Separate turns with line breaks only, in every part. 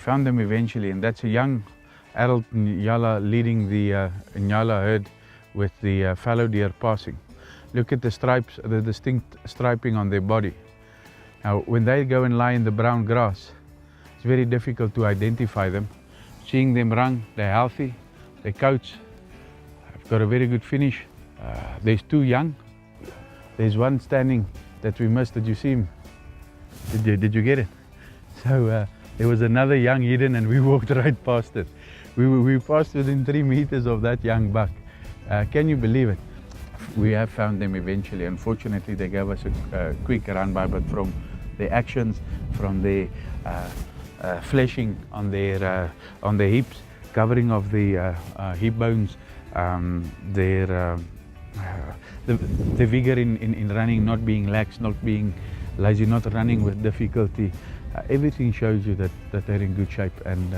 found them eventually, and that's a young adult Nyala leading the Nyala herd with the fallow deer passing. Look at the stripes, the distinct striping on their body. Now, when they go and lie in the brown grass, it's very difficult to identify them. Seeing them run, they're healthy, their coats have got a very good finish. There's 2 young. There's one standing that we missed. Did you see him? Did you get it? So there was another young hidden, and we walked right past it. We passed within 3 meters of that young buck. Can you believe it? We have found them eventually. Unfortunately, they gave us a quick run by, but from their actions, from their fleshing on their hips, covering of the hip bones, the vigor in running, not being lax, not being lazy, not running with difficulty, everything shows you that they're in good shape, and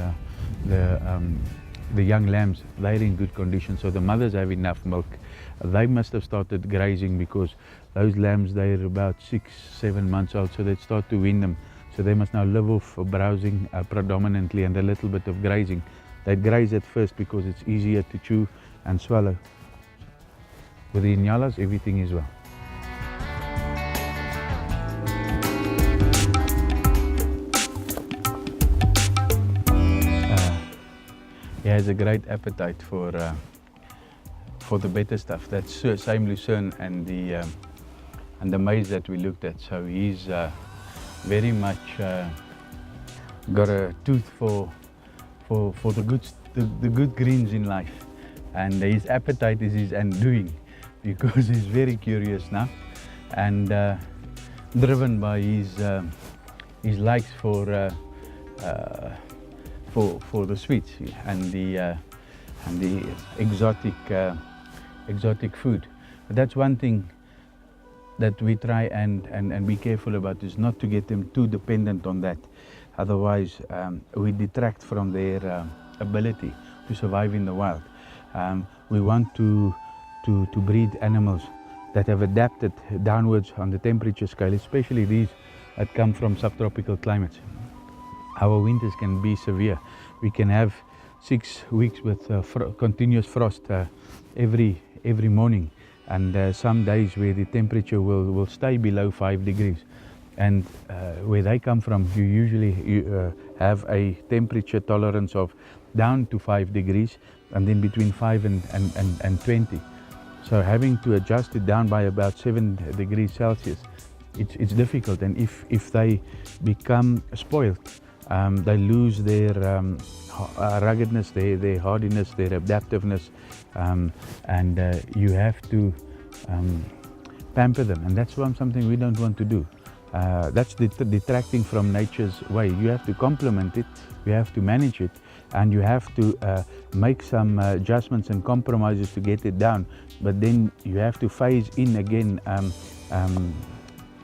the young lambs, they're in good condition. So the mothers have enough milk. They must have started grazing, because those lambs, they're about 6-7 months old, so they start to wean them. So they must now live off browsing predominantly, and a little bit of grazing. They graze at first because it's easier to chew and swallow. With the Nyalas, everything is well. He has a great appetite for the better stuff. That's same lucerne and the maize that we looked at. So he's very much got a tooth for the good greens in life, and his appetite is his undoing, because he's very curious now, and driven by his likes for the sweets and the exotic food. But that's one thing that we try and be careful about, is not to get them too dependent on that. Otherwise, we detract from their ability to survive in the wild. We want to breed animals that have adapted downwards on the temperature scale, especially these that come from subtropical climates. Our winters can be severe. We can have 6 weeks with continuous frost every morning, and some days where the temperature will stay below 5 degrees. And where they come from, you usually have a temperature tolerance of down to 5 degrees, and then between 5 and 20. So having to adjust it down by about 7 degrees Celsius, it's difficult. And if they become spoiled, they lose their ruggedness, their hardiness, their adaptiveness, and you have to pamper them, and that's something we don't want to do. That's detracting from nature's way. You have to complement it, you have to manage it, and you have to make some adjustments and compromises to get it down. But then you have to phase in again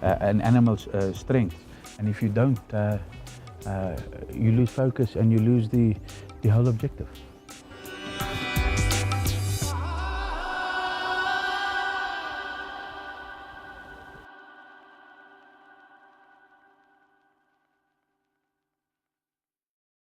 an animal's strength, and if you don't, you lose focus and you lose the whole objective.